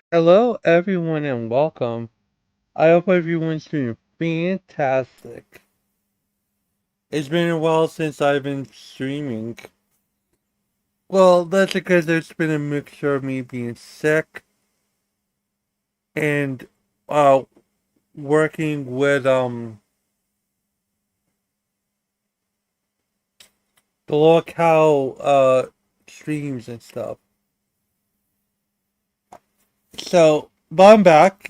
Hello, everyone, and welcome. I hope everyone's doing fantastic. It's been a while since I've been streaming. Well, that's because there's been a mixture of me being sick and uh working with the locale streams and stuff. But I'm back.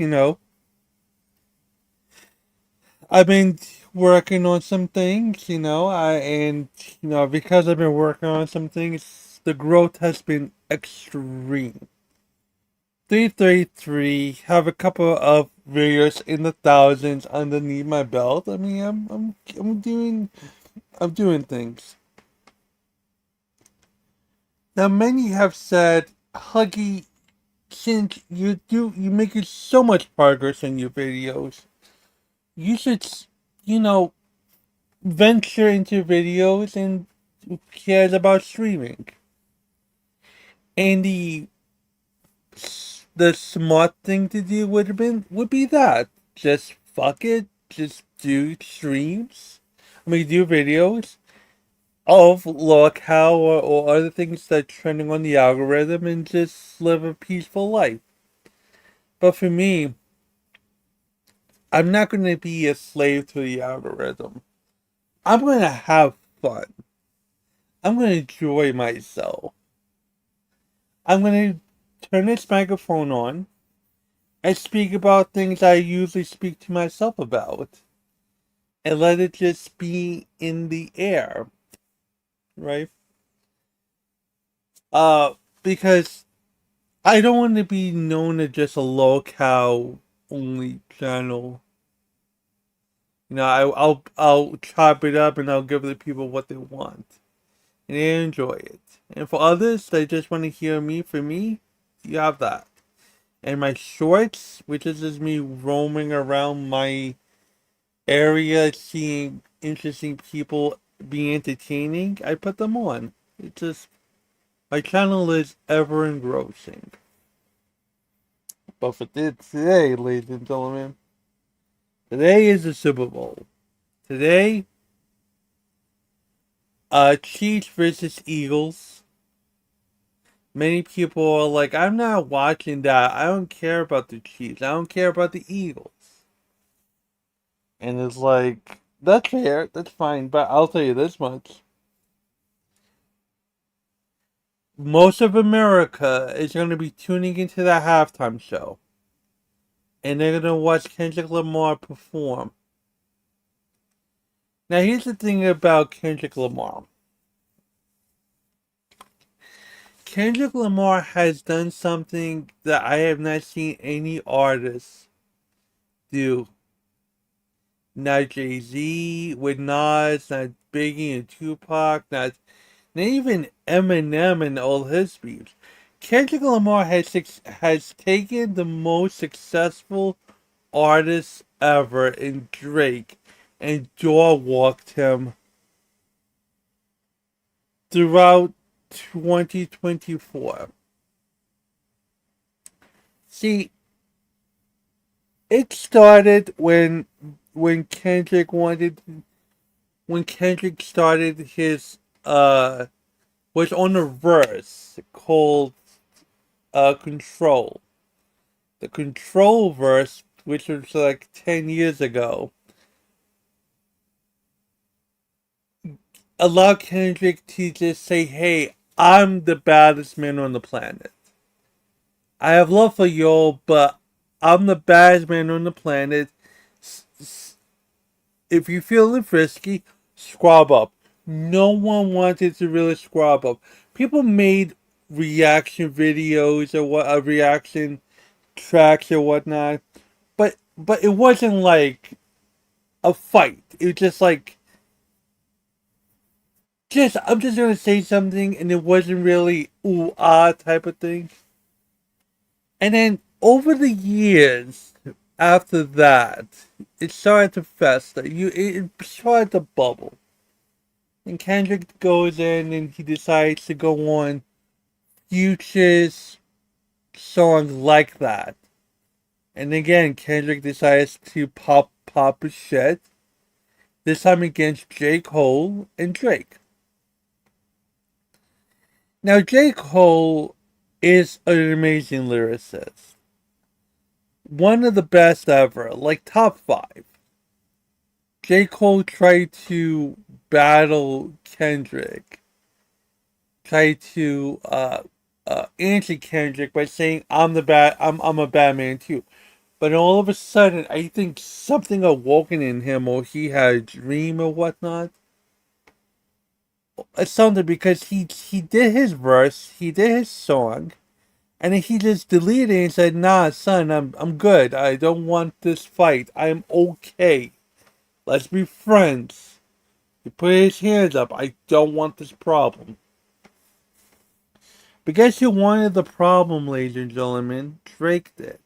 I've been working on some things, because I've been working on some things, the growth has been extreme. 333 have a couple of videos in the thousands underneath my belt. I mean, I'm doing things. Now, many have said, Huggy, since you making so much progress in your videos, you should, you know, venture into videos and who cares about streaming. And the smart thing to do would be that. Just fuck it. Just do streams. I mean do videos of locale or other things that are trending on the algorithm and just live a peaceful life. But for me, I'm not gonna be a slave to the algorithm. I'm gonna have fun. I'm gonna enjoy myself. I'm gonna turn this microphone on and speak about things I usually speak to myself about and let it just be in the air, right? Because I don't want to be known as just a locale only channel. I'll chop it up and I'll give the people what they want and they enjoy it. And for others, they just want to hear me. For me, you have that. And my shorts, which is just me roaming around my area, seeing interesting people being entertaining, I put them on. It's just my channel is ever engrossing. But for today, ladies and gentlemen, today is the Super Bowl. Today, Chiefs versus Eagles. Many people are like, I'm not watching that. I don't care about the Chiefs. I don't care about the Eagles. And it's like, that's fair. That's fine. But I'll tell you this much. Most of America is going to be tuning into the halftime show. And they're going to watch Kendrick Lamar perform. Now, here's the thing about Kendrick Lamar. Kendrick Lamar has done something that I have not seen any artist do. Not Jay-Z with Nas, not Biggie and Tupac, not even Eminem and all his beats. Kendrick Lamar has taken the most successful artist ever in Drake and door walked him throughout 2024. See, it started when Kendrick wanted when Kendrick started his was on a verse called Control. The Control verse, which was like 10 years ago, allowed Kendrick to just say, hey, I'm the baddest man on the planet. I have love for y'all, but I'm the baddest man on the planet. If you're feeling frisky, squab up. No one wanted to really squab up. People made reaction videos or reaction tracks or whatnot, but it wasn't like a fight. It was just like I'm just gonna say something, and it wasn't really ooh ah type of thing. And then over the years after that, it started to fester. It started to bubble. And Kendrick goes in and he decides to go on Future's song like that. And again, Kendrick decides to pop his shit. This time against J. Cole and Drake. Now, J. Cole is an amazing lyricist. One of the best ever, like top five. J. Cole tried to battle Kendrick, tried to answer Kendrick by saying I'm a bad man too. But all of a sudden, I think something awoken in him, or he had a dream or whatnot. It's something because he did his verse, he did his song, and then he just deleted it and said, "Nah, son, I'm good. I don't want this fight. I'm okay. Let's be friends." He put his hands up. I don't want this problem. But guess who wanted the problem, ladies and gentlemen? Drake did.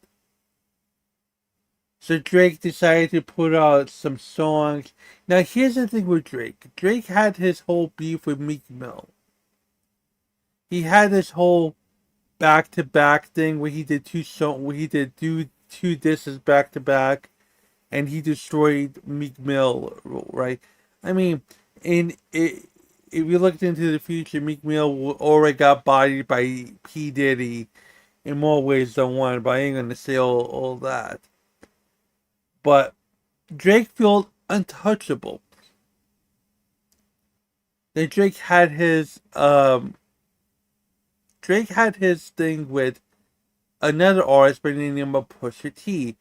So Drake decided to put out some songs. Now here's the thing with Drake. Drake had his whole beef with Meek Mill. He had this whole back to back thing where he did two disses back to back, and he destroyed Meek Mill. Right? I mean, in it, if you looked into the future, Meek Mill already got bodied by P Diddy in more ways than one. But I ain't gonna say all that. But Drake felt untouchable. Then Drake had his thing with another artist by the name of Pusha T.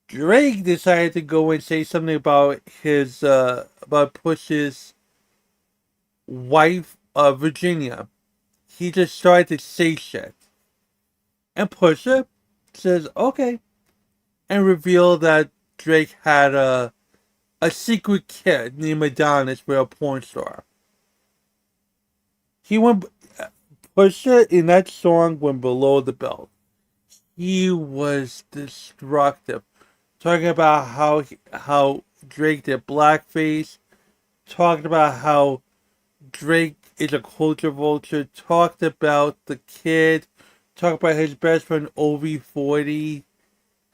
Drake decided to go and say something about his about Push's wife, Virginia. He just started to say shit, and Pusha says okay, and revealed that Drake had a secret kid named Adonis with a porn star. He went Pusha in that song went below the belt. He was destructive, talking about how Drake did blackface, talked about how Drake is a culture vulture, talked about the kid, talked about his best friend OV40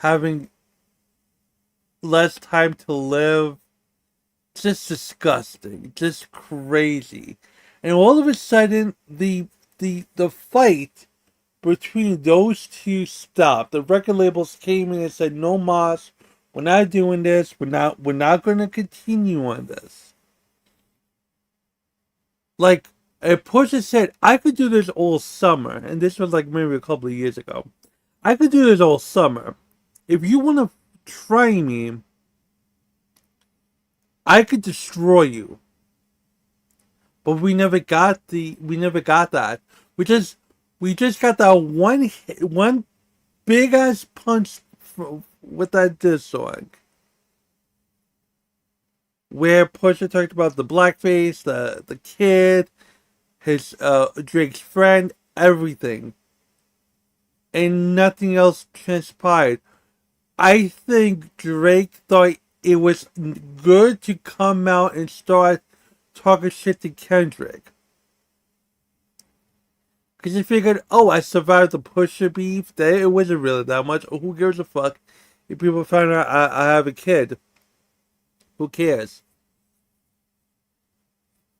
having less time to live. Just disgusting, just crazy. And all of a sudden the fight between those two stopped. The record labels came in and said, "No mas, we're not doing this. We're not going to continue on this." Like, a person said, "I could do this all summer," and this was like maybe a couple of years ago. "I could do this all summer. If you want to try me, I could destroy you." But we never got that. We just got that one big ass punch with that diss song, where Pusha talked about the blackface, the kid, his Drake's friend, everything, and nothing else transpired. I think Drake thought it was good to come out and start talking shit to Kendrick. Because he figured, oh, I survived the Pusha beef. That it wasn't really that much. Who gives a fuck if people find out I have a kid? Who cares?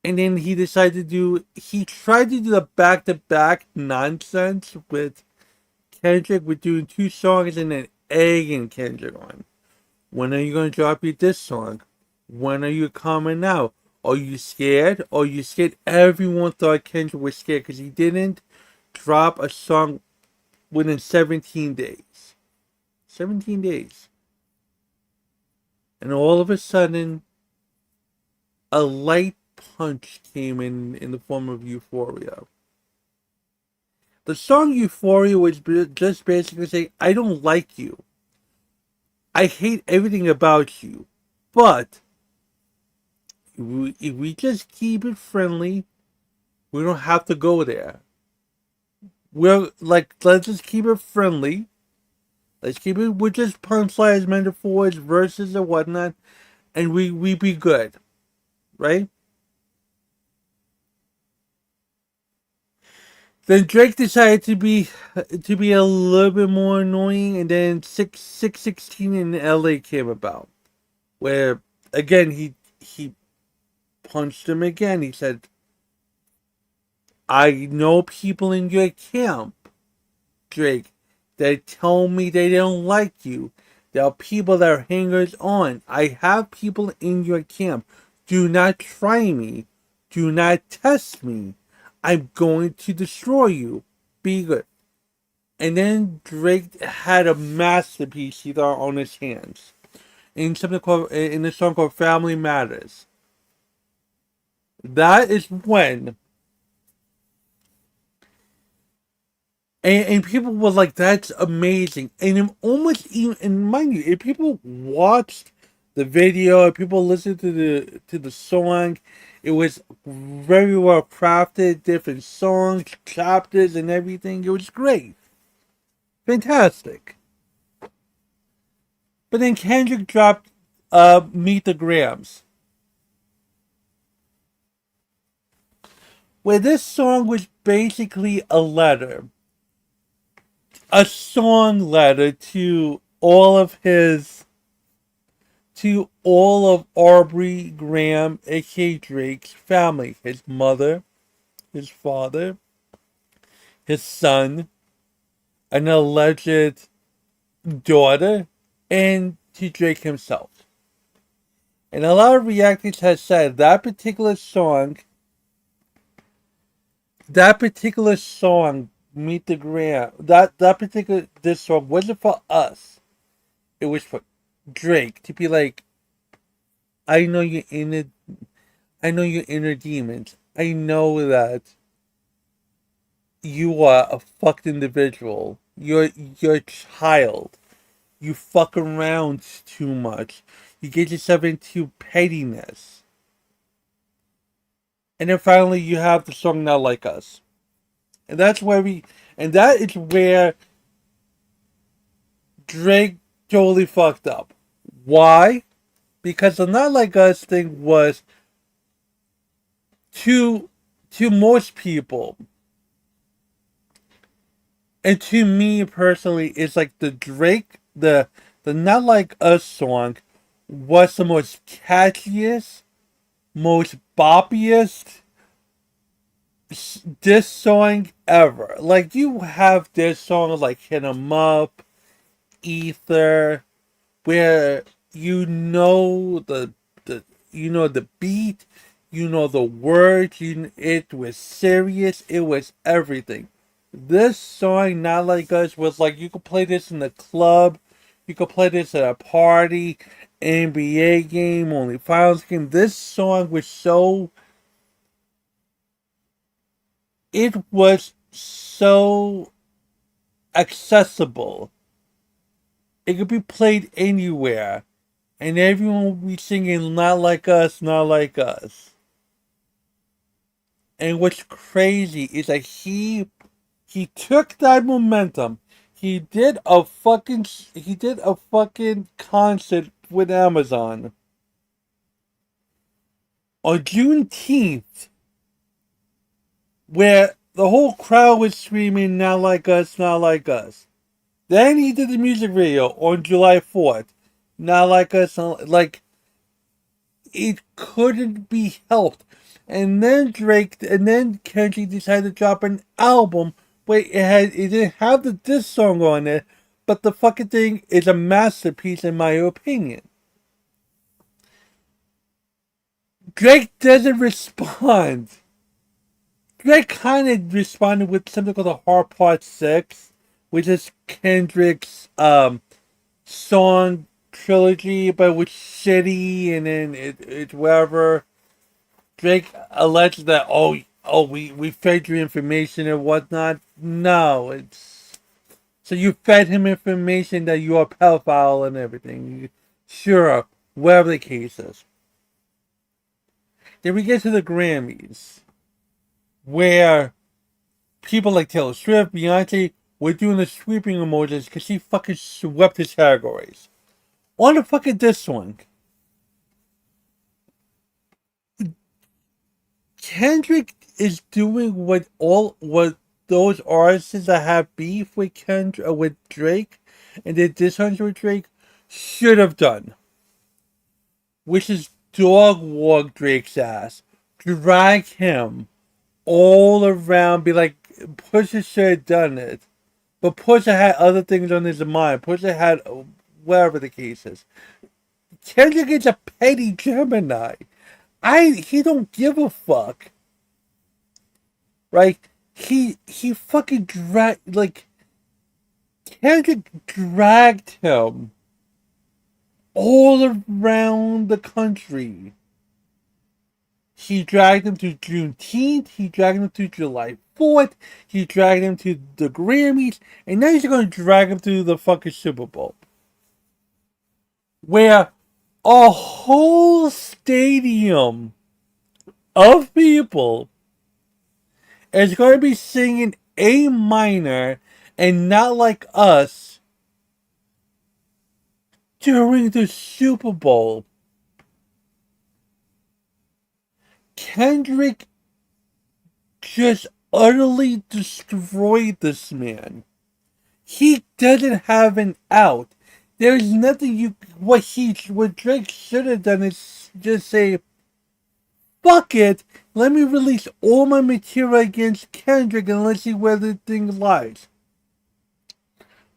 And then he tried to do the back to back nonsense with Kendrick, with doing two songs and then egging Kendrick on. When are you going to drop your diss song? When are you coming out? Are you scared? Are you scared? Everyone thought Kendrick was scared because he didn't drop a song within 17 days. 17 days. And all of a sudden, a light punch came in the form of Euphoria. The song Euphoria was just basically saying, I don't like you. I hate everything about you. But if we just keep it friendly, we don't have to go there. We're like, let's just keep it friendly. Let's keep it with just punchlines, metaphors, verses, and whatnot, and we be good, right? Then Drake decided to be a little bit more annoying, and then 616 in LA came about, where again he punched him again. He said, "I know people in your camp, Drake, that tell me they don't like you. There are people that are hangers on. I have people in your camp. Do not try me. Do not test me. I'm going to destroy you. Be good." And then Drake had a masterpiece he thought on his hands in a song called "Family Matters." That is when, and people were like, "That's amazing," and it almost even, and mind you, if people watched the video, if people listened to the song, it was very well crafted, different songs, chapters, and everything. It was great, fantastic. But then Kendrick dropped "Meet the Grams," where this song was basically a song letter to all of Aubrey Graham, aka Drake's family, his mother, his father, his son, an alleged daughter, and to Drake himself. And a lot of reactors have said that particular song, Meet the Gram, that particular this song wasn't for us. It was for Drake to be like, I know your inner, I know your inner demons. I know that you are a fucked individual. You're a child. You fuck around too much. You get yourself into pettiness. And then finally you have the song Not Like Us. And that's where and that is where Drake totally fucked up. Why? Because the Not Like Us thing was to most people, and to me personally, it's like the Not Like Us song was the most catchiest, most boppiest diss song ever. Like, you have diss songs like Hit 'Em Up, Ether, where the the beat, the words, it was serious, it was everything. This song, Not Like Us, was like you could play this in the club, you could play this at a party, NBA game, only finals game. This song was so accessible. It could be played anywhere, and everyone would be singing "Not Like Us, Not Like Us." And what's crazy is that he took that momentum. He did a fucking concert with Amazon on Juneteenth, where the whole crowd was screaming "Not Like Us, Not Like Us." Then he did the music video on July 4th. Not Like Us, like, it couldn't be helped. And then Kendrick decided to drop an album where it didn't have this song on it, but the fucking thing is a masterpiece in my opinion. Drake doesn't respond. Drake kind of responded with something called the Hard Part 6, which is Kendrick's song trilogy, but it was shitty, and then it's whatever. Drake alleged that we fed you information and whatnot. No, it's so you fed him information that you are a pedophile and everything. Sure, whatever the case is. Then we get to the Grammys, where people like Taylor Swift, Beyonce were doing the sweeping emojis because she fucking swept his categories. On the fucking this one, Kendrick is doing what those artists that have beef with with Drake, and did diss with Drake, should have done, which is dog walk Drake's ass, drag him all around, be like, Pusha should have done it, but Pusha had other things on his mind. Pusha had whatever the case is. Kendrick is a petty Gemini. He don't give a fuck, right? He fucking Kendrick dragged him all around the country. He dragged him to Juneteenth. He dragged him to July 4th. He dragged him to the Grammys. And now he's going to drag him to the fucking Super Bowl. Where a whole stadium of people is going to be singing A minor and Not Like Us during the Super Bowl. Kendrick just utterly destroyed this man. He doesn't have an out. There's nothing what Drake should have done is just say, fuck it, let me release all my material against Kendrick and let's see where the thing lies.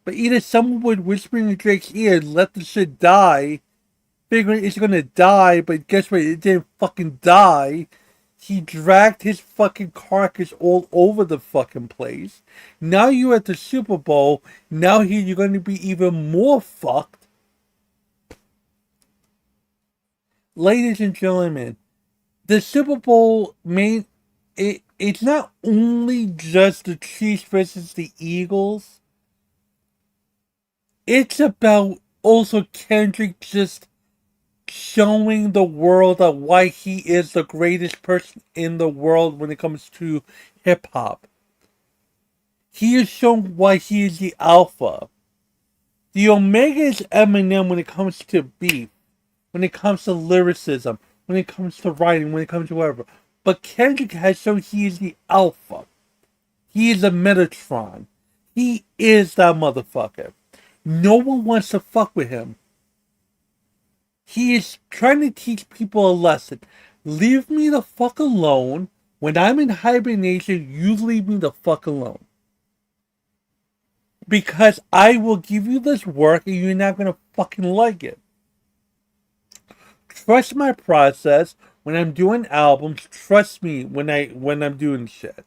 But either someone would whisper in Drake's ear, let the shit die, figuring it's gonna die, but guess what, it didn't fucking die. He dragged his fucking carcass all over the fucking place. Now you're at the Super Bowl. Now you're going to be even more fucked. Ladies and gentlemen, the Super Bowl it's not only just the Chiefs versus the Eagles. It's about also Kendrick just showing the world that why he is the greatest person in the world when it comes to hip hop. He is shown why he is the alpha. The Omega is Eminem when it comes to beat, when it comes to lyricism, when it comes to writing, when it comes to whatever. But Kendrick has shown he is the alpha. He is a Metatron. He is that motherfucker. No one wants to fuck with him. He is trying to teach people a lesson. Leave me the fuck alone. When I'm in hibernation, you leave me the fuck alone. Because I will give you this work and you're not gonna fucking like it. Trust my process when I'm doing albums. Trust me when I'm doing shit.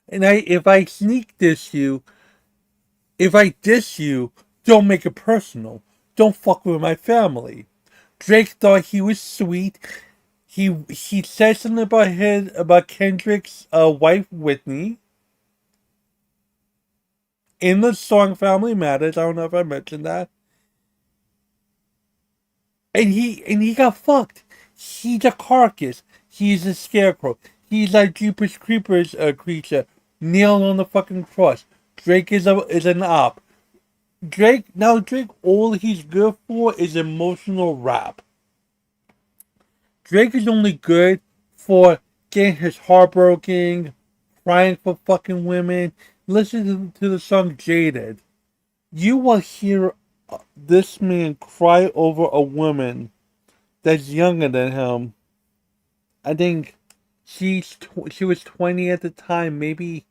And if I diss you, don't make it personal. Don't fuck with my family. Drake thought he was sweet. He said something about Kendrick's wife Whitney in the song Family Matters. I don't know if I mentioned that. And he got fucked. He's a carcass. He's a scarecrow. He's like Jeepers Creepers creature nailed on the fucking cross. Drake is an op. Drake, all he's good for is emotional rap. Drake is only good for getting his heart broken, crying for fucking women. Listen to the song Jaded. You will hear this man cry over a woman that's younger than him. I think she was 20 at the time, maybe.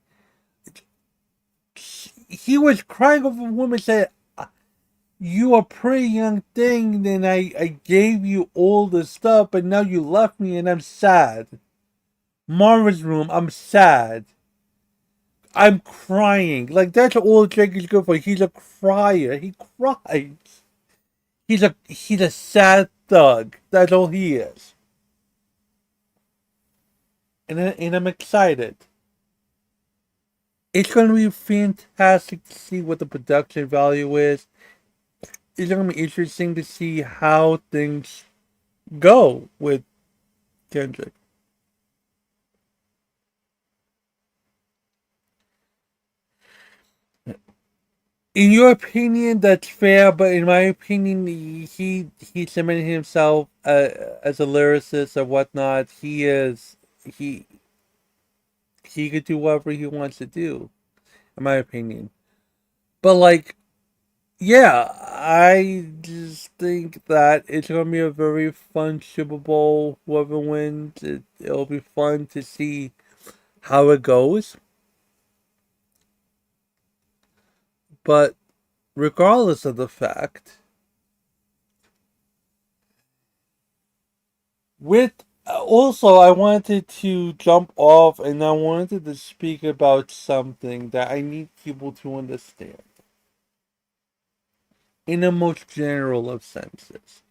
He was crying over a woman said, you a pretty young thing, and I gave you all this stuff, but now you left me and I'm sad. Mara's room, I'm sad. I'm crying. Like, that's all Drake is good for. He's a crier. He cries. He's a sad thug. That's all he is. And I'm excited. It's going to be fantastic to see what the production value is. It's going to be interesting to see how things go with Kendrick. In your opinion, that's fair, but in my opinion, he cemented himself as a lyricist or whatnot. He he could do whatever he wants to do, in my opinion. But like, yeah, I just think that it's gonna be a very fun Super Bowl. Whoever wins, it'll be fun to see how it goes. But regardless of the fact, with also I wanted to jump off and I wanted to speak about something that I need people to understand in the most general of senses.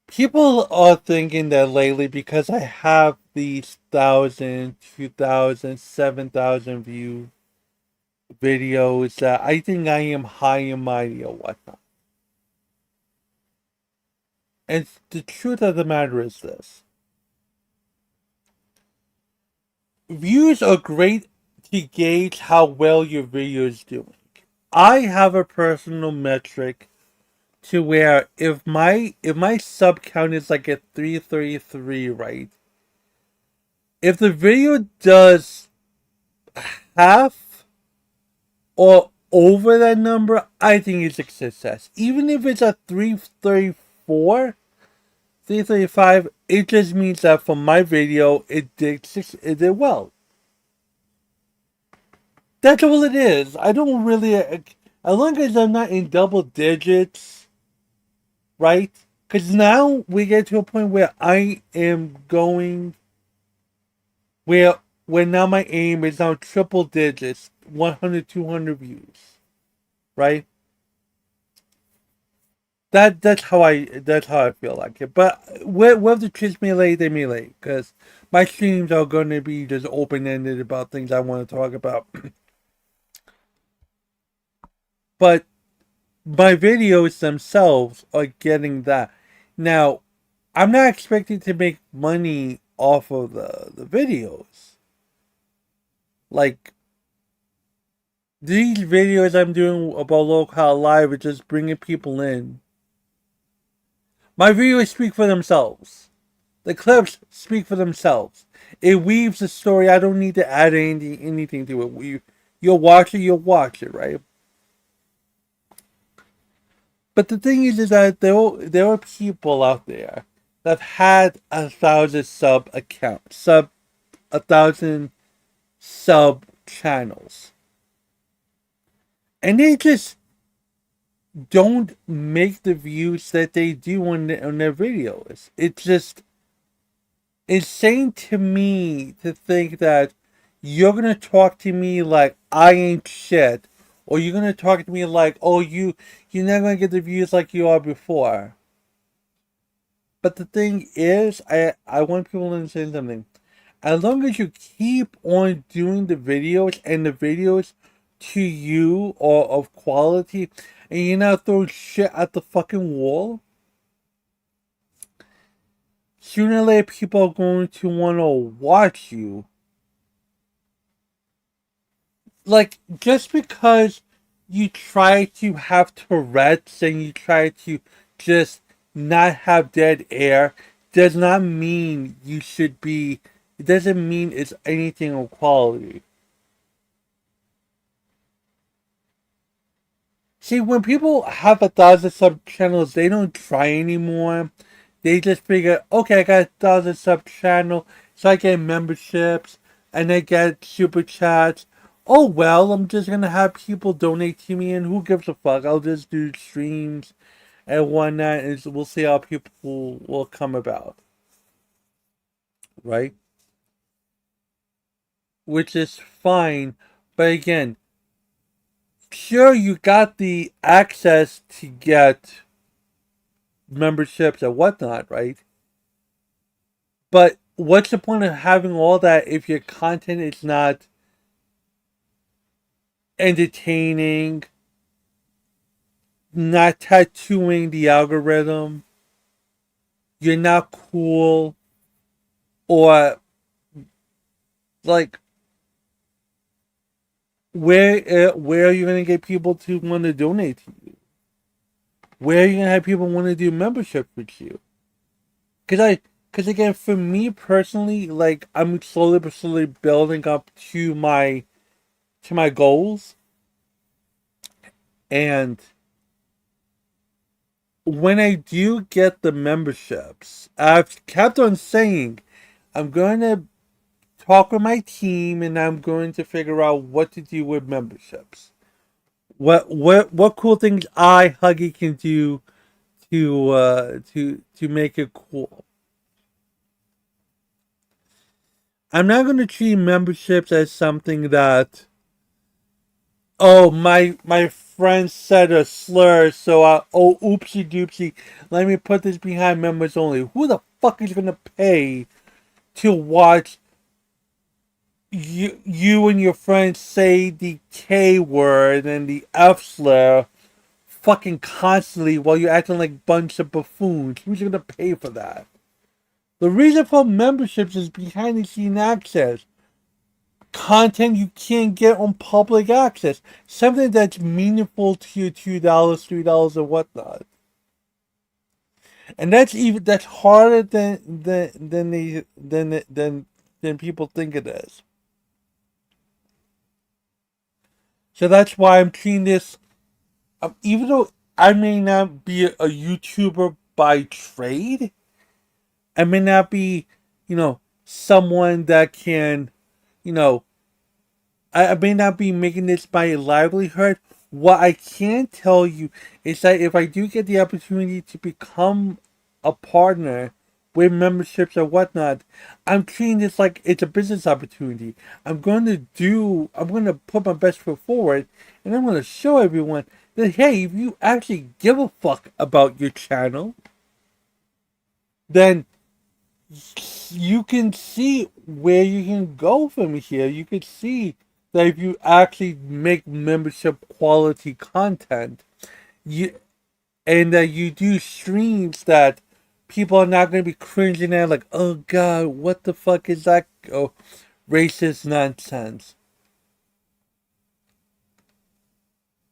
People are thinking that lately because I have these 1,000, 2,000, 7,000 view videos that I think I am high and mighty or whatnot. And the truth of the matter is this: views are great to gauge how well your video is doing. I have a personal metric to where if my sub count is like at 333, right? If the video does half or over that number, I think it's a success. Even if it's a 334, 335, it just means that for my video, it did well. That's all it is. I don't really, as long as I'm not in double digits, right? Because now we get to a point where I am going, where now my aim is now triple digits, 100, 200 views, right? That's how I feel like it. But whether the kids melee, they melee, because my streams are going to be just open ended about things I want to talk about. But my videos themselves are getting that. Now, I'm not expecting to make money off of the videos. Like, these videos I'm doing about local live are just bringing people in. My videos speak for themselves. The clips speak for themselves. It weaves a story. I don't need to add anything to it. You'll watch it, right? But the thing is that there are people out there that have had 1,000 sub accounts, 1,000 sub channels, and they just don't make the views that they do on their videos. It's just insane to me to think that you're gonna talk to me like I ain't shit, or you're gonna talk to me like, oh, you're not gonna get the views like you are before. But the thing is, I want people to understand something. As long as you keep on doing the videos and the videos to you are of quality, and you're not throwing shit at the fucking wall, sooner or later people are going to want to watch you. Like, just because you try to have Tourette's and you try to just not have dead air does not mean you should be. It doesn't mean it's anything of quality. See, when people have 1,000 sub channels, they don't try anymore. They just figure, okay, I got 1,000 sub channel, so I get memberships and I get super chats. Oh well, I'm just gonna have people donate to me, and who gives a fuck? I'll just do streams and whatnot, and we'll see how people will come about, right? Which is fine, but again, sure, you got the access to get memberships and whatnot, right? But what's the point of having all that if your content is not entertaining, not tattooing the algorithm, you're not cool, or like where are you gonna get people to want to donate to you? Where are you gonna have people want to do membership with you? Because Because again, for me personally, like I'm slowly but slowly building up to my goals, and when I do get the memberships, I've kept on saying I'm going to talk with my team and I'm going to figure out what to do with memberships. What cool things I Huggy can do to make it cool. I'm not going to treat memberships as something that, oh, my friend said a slur, so oh, oopsie doopsie, let me put this behind members only. Who the fuck is gonna pay to watch you and your friends say the K word and the F slur fucking constantly while you're acting like a bunch of buffoons? Who's gonna pay for that? The reason for memberships is behind the scene access. Content you can't get on public access. Something that's meaningful to you, $2, $3, or whatnot. And that's harder than people think it is. So that's why I'm treating this. Even though I may not be a YouTuber by trade, I may not be, someone that can, you know, I may not be making this my livelihood. What I can tell you is that if I do get the opportunity to become a partner with memberships or whatnot, I'm treating this like it's a business opportunity. I'm going to put my best foot forward, and I'm going to show everyone that, hey, if you actually give a fuck about your channel, then you can see where you can go from here. You can see that if you actually make membership quality content, you and that you do streams that people are not going to be cringing at, like, oh god, what the fuck is that? Oh, racist nonsense.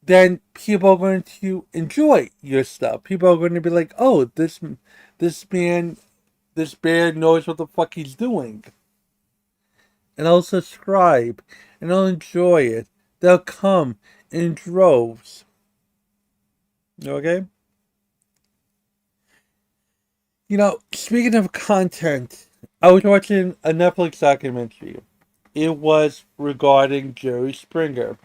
Then people are going to enjoy your stuff. People are going to be like, oh, this man, this bear knows what the fuck he's doing. And I'll subscribe and I'll enjoy it. They'll come in droves. Okay? Speaking of content, I was watching a Netflix documentary. It was regarding Jerry Springer.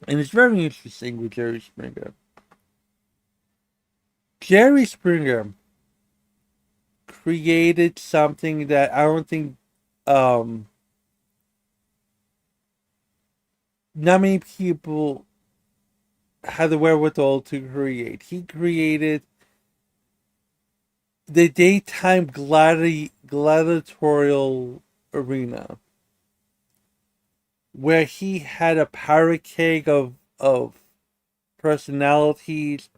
And it's very interesting with Jerry Springer. Jerry Springer created something that I don't think um not many people had the wherewithal to create. He created the daytime gladiatorial arena where he had a parrot cake of personalities.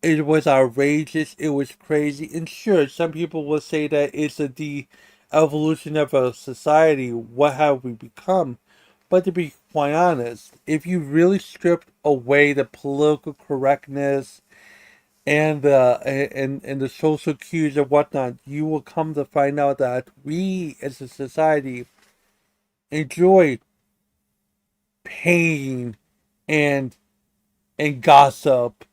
It was outrageous. It was crazy. And sure, some people will say that it's a de-evolution of a society. What have we become? But to be quite honest, if you really stripped away the political correctness and the social cues and whatnot, you will come to find out that we as a society enjoy pain and gossip,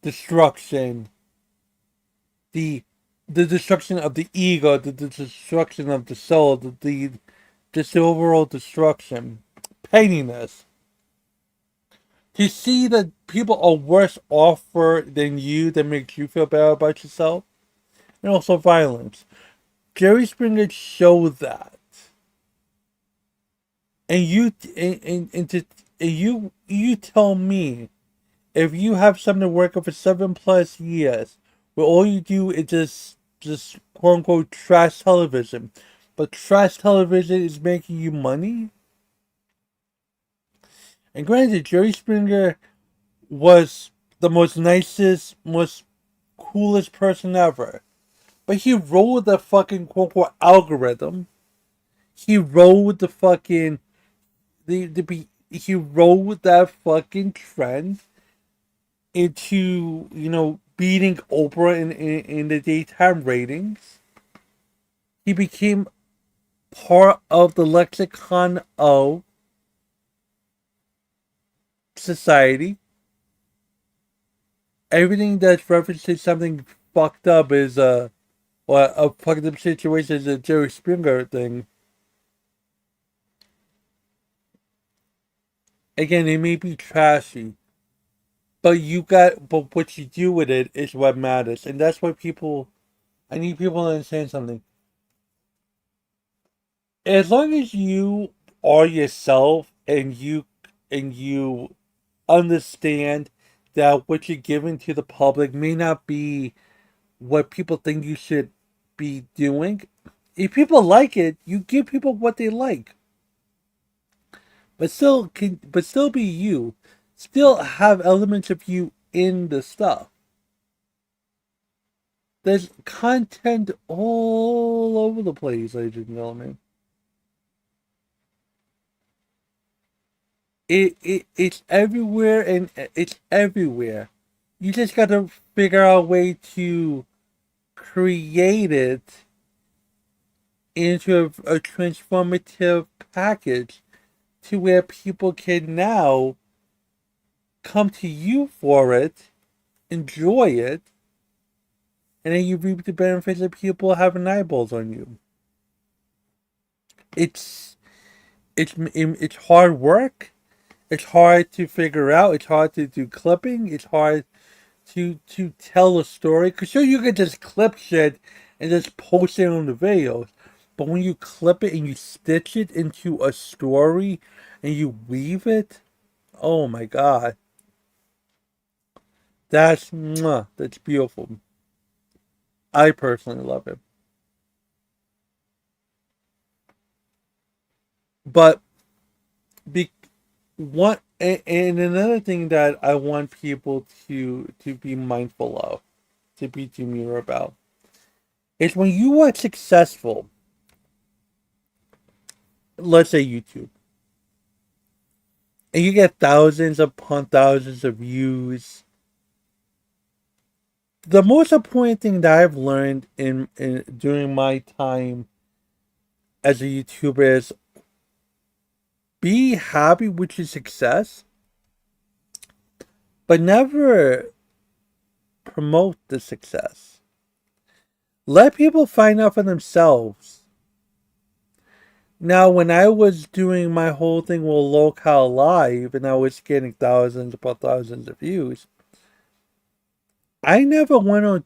destruction, the the destruction of the ego, the destruction of the soul, just the overall destruction, pettiness. To see that people are worse off than you, that makes you feel bad about yourself, and also violence. Jerry Springer showed that, and you tell me, if you have something to work on for 7+ years, where all you do is just quote unquote trash television, but trash television is making you money. And granted, Jerry Springer was the most nicest, most coolest person ever. But he rode the fucking quote unquote algorithm. He rode the fucking he rode that fucking trend into beating Oprah in the daytime ratings. He became part of the lexicon of society. Everything that's referenced to something fucked up is or a fucked up situation is a Jerry Springer thing. Again, it may be trashy, but what you do with it is what matters, and that's why people. I need people to understand something. As long as you are yourself and you understand that what you're giving to the public may not be what people think you should be doing. If people like it, you give people what they like. But still be you. Still have elements of you in the stuff. There's content all over the place, ladies and gentlemen. It's everywhere and it's everywhere. You just gotta figure out a way to create it into a transformative package to where people can now come to you for it, enjoy it, and then you reap the benefits of people having eyeballs on you. It's it's hard work. It's hard to figure out. It's hard to do clipping. It's hard to tell a story. Cause sure you can just clip shit and just post it on the videos, but when you clip it and you stitch it into a story and you weave it, oh my god, that's beautiful. I personally love it. But be one and another thing that I want people to be mindful of, to be demure about, is when you are successful. Let's say YouTube, and you get thousands upon thousands of views. The most important thing that I've learned in during my time as a YouTuber is be happy with your success, but never promote the success. Let people find out for themselves. Now, when I was doing my whole thing with Local Live and I was getting thousands upon thousands of views, I never went on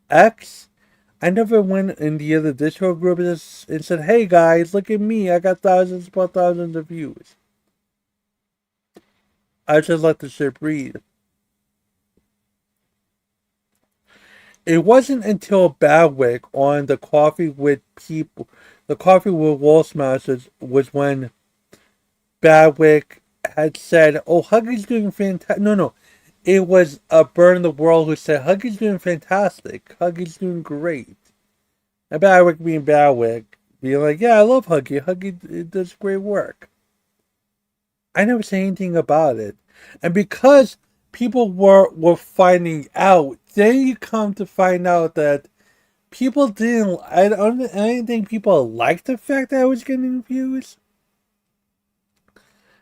X. I never went in the other Discord group and said, "Hey guys, look at me! I got thousands upon thousands of views." I just let the shit breathe. It wasn't until Badwick on the Coffee with People, the Coffee with Wall Smashers, was when Badwick had said, "Oh, Huggy's doing fantastic." No, no, it was a Burn in the World who said, "Huggy's doing fantastic. Huggy's doing great." And Badwick being Badwick, being like, "Yeah, I love Huggy. Huggy does great work." I never say anything about it, and because people were finding out, then you come to find out that people didn't. I didn't think people liked the fact that I was getting views.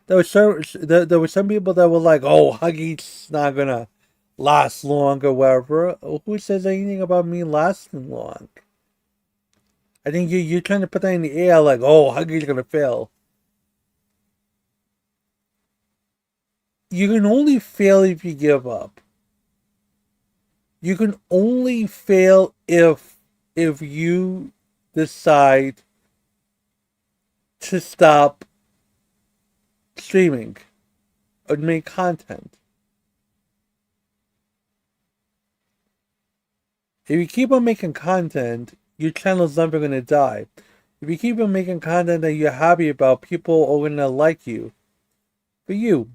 There were some people that were like, "Oh, Huggy's not gonna last long or whatever." Who says anything about me lasting long? I think you're trying to put that in the air like, "Oh, Huggy's gonna fail." You can only fail if you give up. You can only fail if you decide to stop streaming or make content. If you keep on making content, your channel's never gonna die. If you keep on making content that you're happy about, people are gonna like you. For you.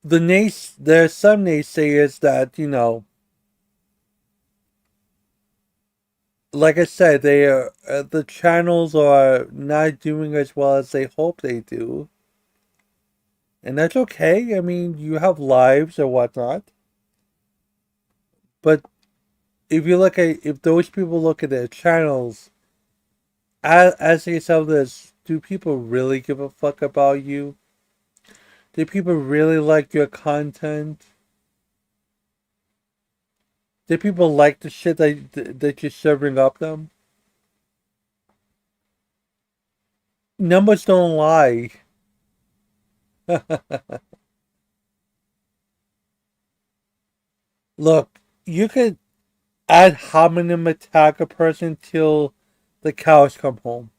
There's some naysayers that, like I said, they are the channels are not doing as well as they hope they do. And that's okay. I mean, you have lives or whatnot. But if those people look at their channels as they sell this, do people really give a fuck about you? Do people really like your content? Do people like the shit that you're serving up them? Numbers don't lie. Look, you could ad hominem attack a person till the cows come home.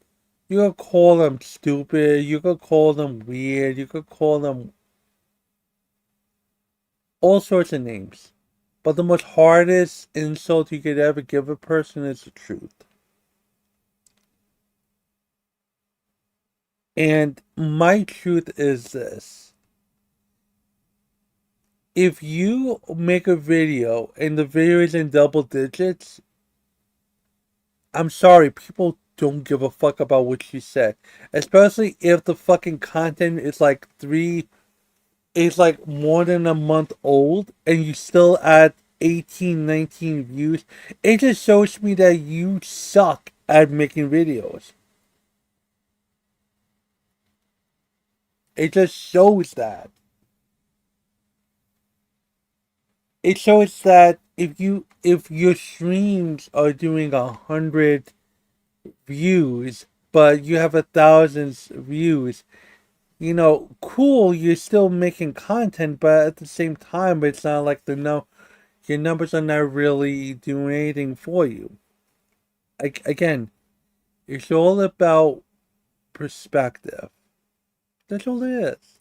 You could call them stupid. You could call them weird. You could call them all sorts of names. But the most hardest insult you could ever give a person is the truth. And my truth is this. If you make a video and the video is in double digits, I'm sorry, people don't give a fuck about what you said. Especially if the fucking content is like more than a month old and you still at 18, 19 views. It just shows me that you suck at making videos. It just shows that. It shows that if your streams are doing 100 views, but you have 1,000 views, cool. You're still making content, but at the same time, it's not like your numbers are not really doing anything for you. Again, it's all about perspective. That's all it is.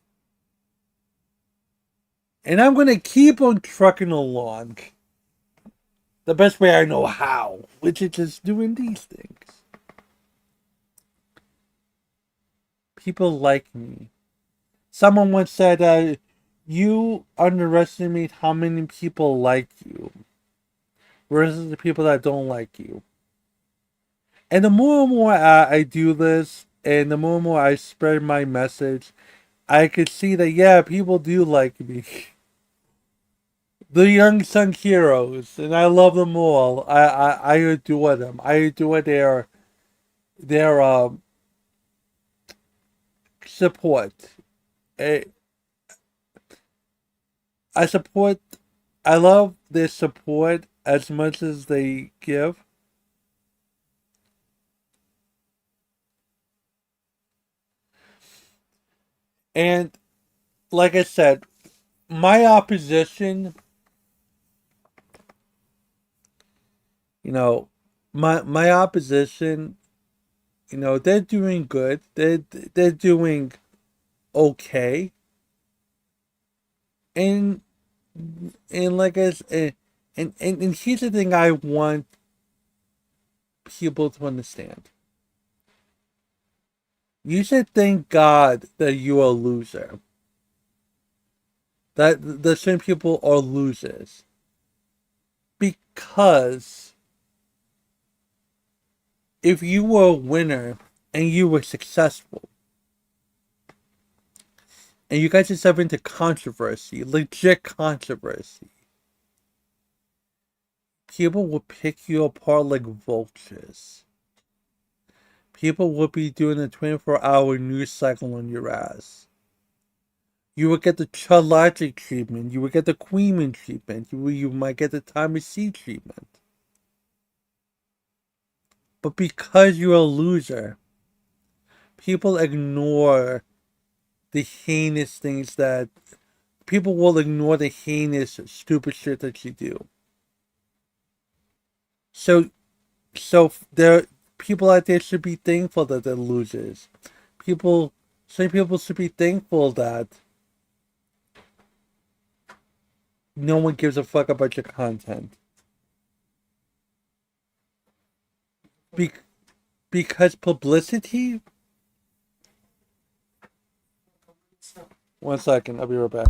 And I'm gonna keep on trucking along the best way I know how, which is just doing these things. People like me. Someone once said, "You underestimate how many people like you versus the people that don't like you." And the more and more I do this, and the more and more I spread my message, I could see that yeah, people do like me. The young sun heroes, and I love them all. I adore them. I adore their support. I, I support. I love their support as much as they give. And like I said, my opposition, you know, my opposition, they're doing good. They're doing okay. And and like I s- and here's the thing I want people to understand. You should thank God that you're a loser. That certain people are losers. Because if you were a winner and you were successful, and you got yourself into controversy, legit controversy, people will pick you apart like vultures. People will be doing a 24-hour news cycle on your ass. You will get the Charlogic treatment. You will get the Queeman treatment. You might get the Tommy C treatment. But because you're a loser, people ignore the heinous things that people will ignore the heinous, stupid shit that you do. So, there, people out there should be thankful that they're losers. People, some people should be thankful that no one gives a fuck about your content. Be- because publicity. One second, I'll be right back.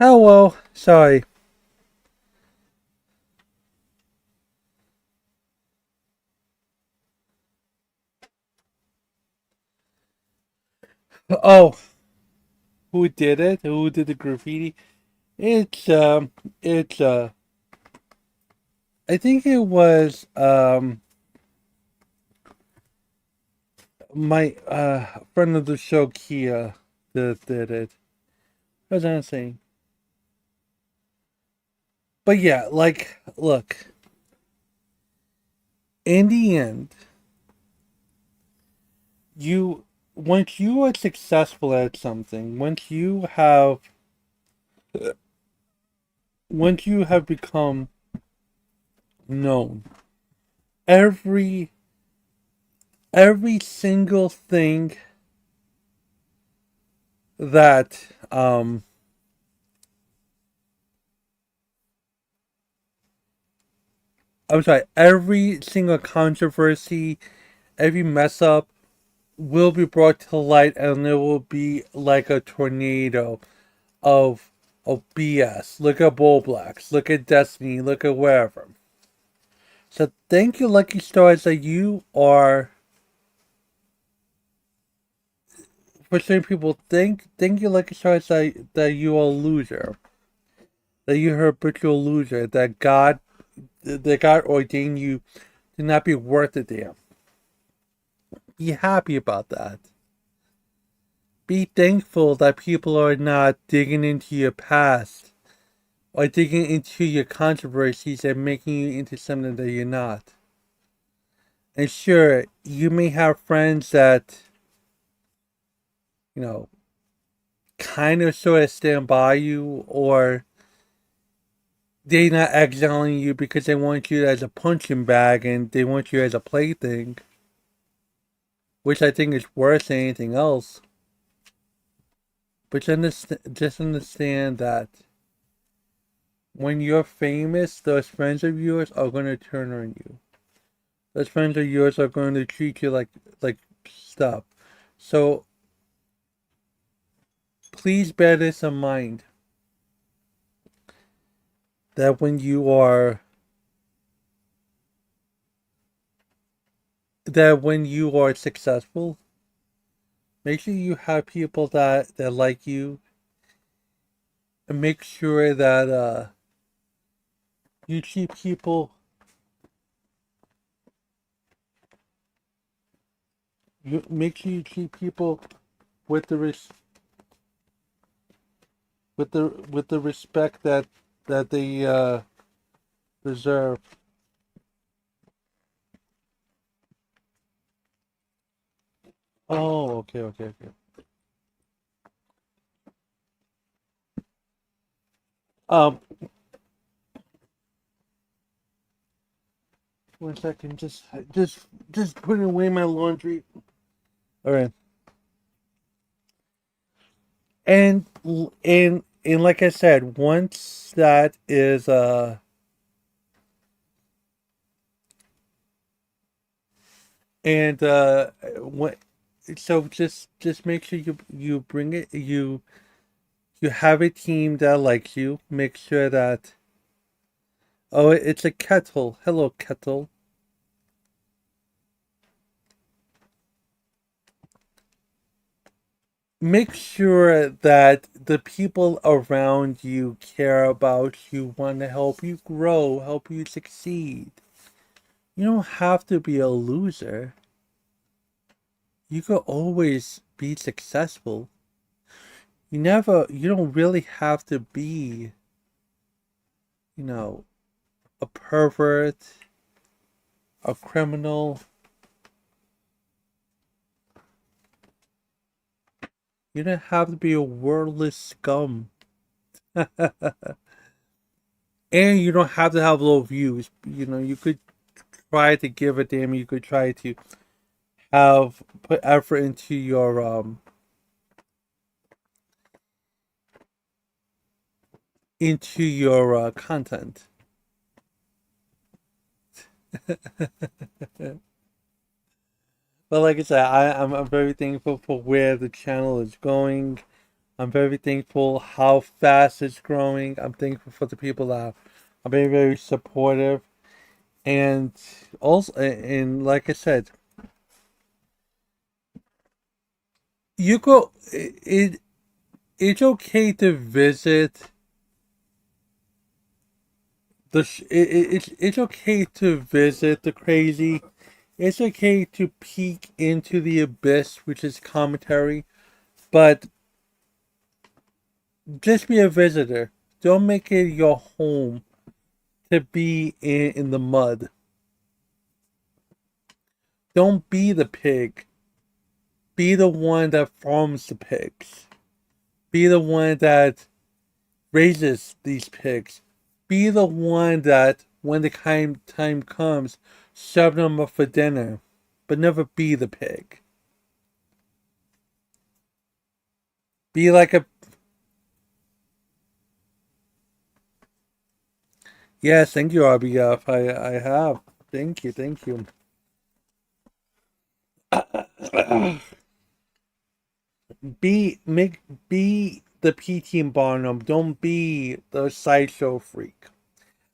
Oh well, sorry. Oh, who did it? Who did the graffiti? It's it's I think it was my friend of the show Kia that did it. What was I saying? But yeah, like, look, in the end, you once you are successful at something, once you have become known, every every single thing that I'm sorry, every single controversy, every mess up will be brought to light, and there will be like a tornado of BS. Look at Bull Blacks, look at Destiny, look at wherever. So thank you, Lucky Stars, that you are, for certain people, thank you, Lucky Stars, that you are a loser. That you're a habitual loser. That God ordained you to not be worth a damn. Be happy about that. Be thankful that people are not digging into your past or digging into your controversies and making you into something that you're not. And sure, you may have friends that, you know, kind of sort of stand by you, or they're not exiling you because they want you as a punching bag and they want you as a plaything, which I think is worse than anything else. But just understand that when you're famous, those friends of yours are going to turn on you. Those friends of yours are going to treat you like stuff. So please bear this in mind, that when you are successful, make sure you have people that like you, and make sure that you treat people you make sure you treat people with the with the respect that they deserve. Oh, okay, okay, okay. Um, 1 second, just putting away my laundry. All right, and and like I said, once that is and what, so just make sure you bring it, you have a team that likes you. Make sure that, oh, it's a kettle. Hello, kettle. Make sure that the people around you care about you, want to help you grow, help you succeed. You don't have to be a loser. You could always be successful. You don't really have to be, you know, a pervert, a criminal. You don't have to be a worthless scum. And you don't have to have low views. You could try to give a damn. You could try to have put effort into your content. But like I said, I'm very thankful for where the channel is going. I'm very thankful how fast it's growing. I'm thankful for the people that are very, very supportive. And also, and like I said, you go, it's okay to visit it's okay to visit the crazy. It's okay to peek into the abyss, which is commentary, but just be a visitor. Don't make it your home to be in the mud. Don't be the pig. Be the one that farms the pigs. Be the one that raises these pigs. Be the one that, when the time comes, serve them up for dinner. But never be the pig. Be like a. Yes, thank you, RBF. I have. Thank you, thank you. Be the PT and Barnum. Don't be the sideshow freak.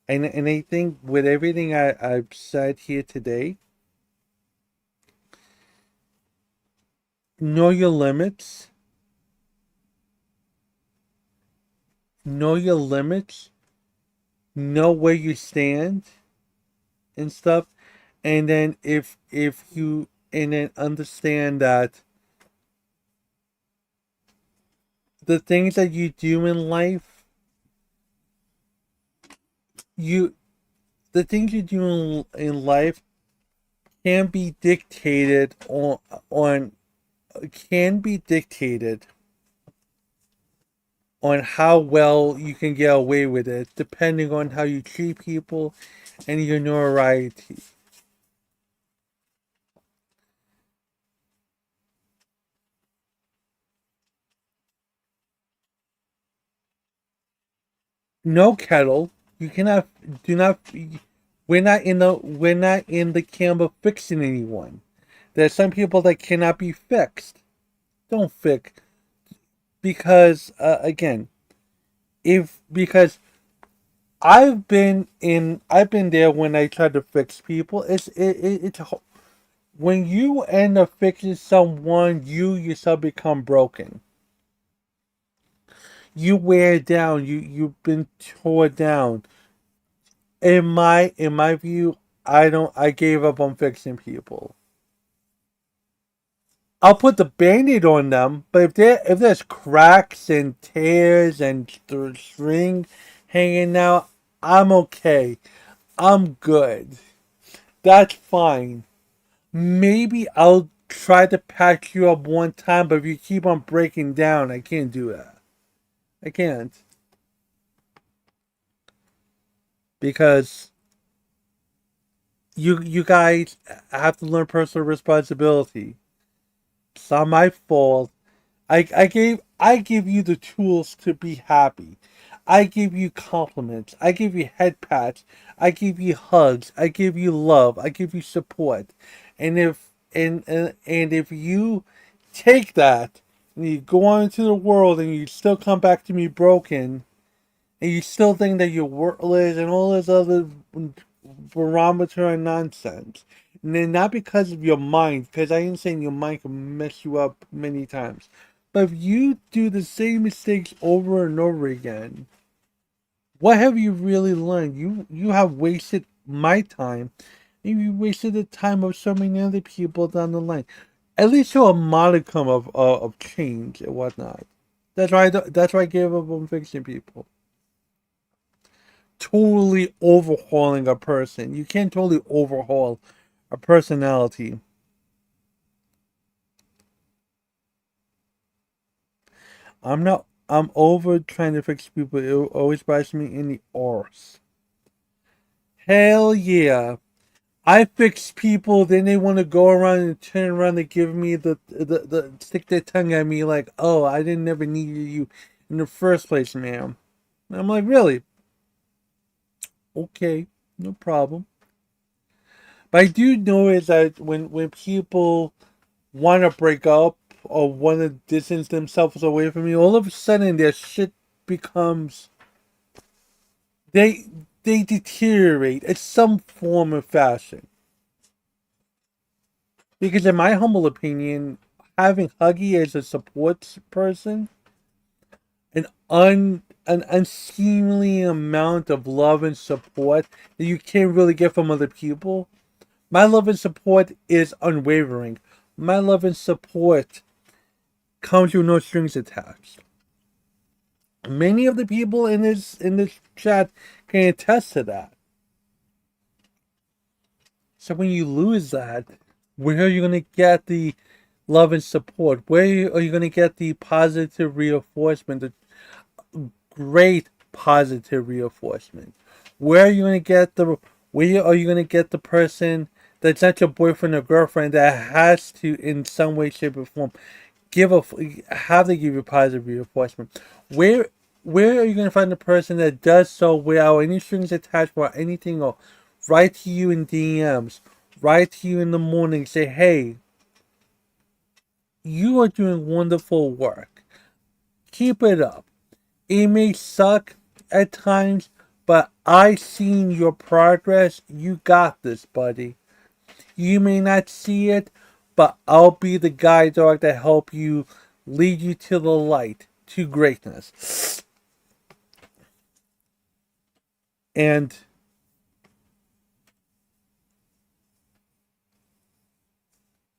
And I think with everything I've said here today, know your limits. Know your limits. Know where you stand and stuff. And then if you and then understand that the things that you do in life, you the things you do in life can be dictated on can be dictated on how well you can get away with it, depending on how you treat people and your notoriety. No, kettle. You cannot. Do not. We're not in the camp of fixing anyone. There's some people that cannot be fixed. Don't fix because again, if because I've been there when I try to fix people. It's when you end up fixing someone, you yourself become broken. You wear down. You've been torn down. In my view, I gave up on fixing people. I'll put the band-aid on them, but if there's cracks and tears and string hanging out, I'm okay. I'm good. That's fine. Maybe I'll try to patch you up one time, but if you keep on breaking down, I can't do that. I can't. Because you guys have to learn personal responsibility. It's not my fault. I give you the tools to be happy. I give you compliments. I give you head pats. I give you hugs. I give you love. I give you support. And if you take that and you go on into the world and you still come back to me broken and you still think that you're worthless and all this other barometer and nonsense. And then not because of your mind, because I ain't saying your mind can mess you up many times. But if you do the same mistakes over and over again, what have you really learned? You have wasted my time, and you wasted the time of so many other people down the line. At least show a modicum of change and whatnot. That's why I gave up on fixing people. Totally overhauling a person. You can't totally overhaul a personality. I'm over trying to fix people. It always bites me in the arse. Hell yeah. I fix people, then they want to go around and turn around and give me the stick their tongue at me like, oh, I didn't never need you in the first place, ma'am. And I'm like, really? Okay, no problem. But I do know is that when people want to break up, or want to distance themselves away from you, all of a sudden their shit becomes they they deteriorate in some form or fashion. Because in my humble opinion, having Huggy as a support person, an unseemly amount of love and support that you can't really get from other people. My love and support is unwavering. My love and support comes with no strings attached. Many of the people in this chat can attest to that. So when you lose that, where are you gonna get the love and support? Where are you gonna get the positive reinforcement, the great positive reinforcement? Where are you gonna get the where are you gonna get the person that's not your boyfriend or girlfriend that has to in some way, shape, or form give a have to give you positive reinforcement? Where where are you gonna find the person that does so without any strings attached or anything, or write to you in DMs, write to you in the morning, say, hey, you are doing wonderful work. Keep it up. It may suck at times, but I seen your progress. You got this, buddy. You may not see it, but I'll be the guide dog to help you lead you to the light, to greatness. And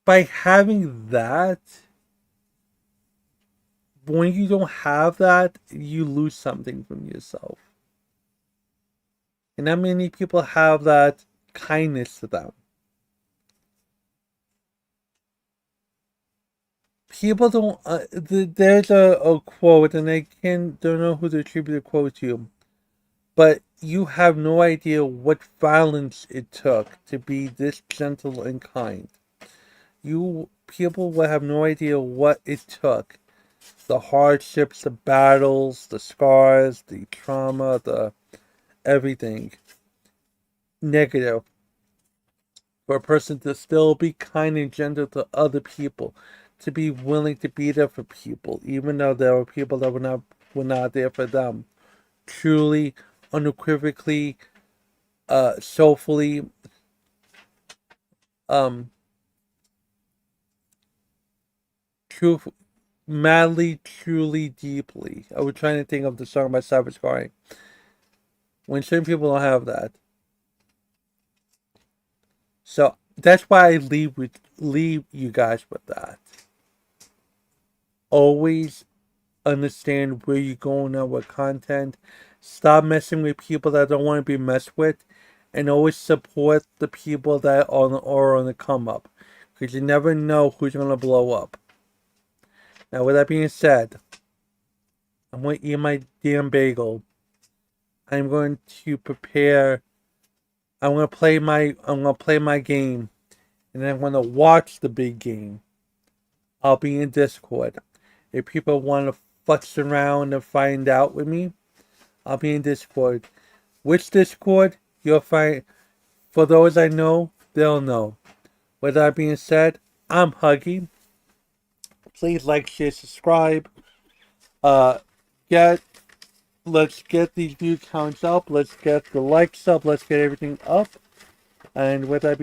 by having that, when you don't have that, you lose something from yourself. And not many people have that kindness to them. People don't. There's a quote, and I don't know who to attribute the quote to, but you have no idea what violence it took to be this gentle and kind. You people will have no idea what it took. The hardships, the battles, the scars, the trauma, the everything negative for a person to still be kind and gentle to other people, to be willing to be there for people, even though there were people that were not there for them. Truly, unequivocally, soulfully, um, truth, madly, truly, deeply. I was trying to think of the song by Savage Garden. When certain people don't have that, so that's why I leave you guys with that. Always understand where you're going now with content. Stop messing with people that don't want to be messed with, and always support the people that are on the come up, because you never know who's gonna blow up. Now, with that being said, I'm gonna eat my damn bagel. I'm going to prepare. I'm gonna play my game, and then I'm gonna watch the big game. I'll be in Discord. If people want to futz around and find out with me, I'll be in Discord. Which Discord? You'll find. For those I know, they'll know. With that being said, I'm Huggy. Please like, share, subscribe. Uh, get let's get these view counts up. Let's get the likes up. Let's get everything up. And with that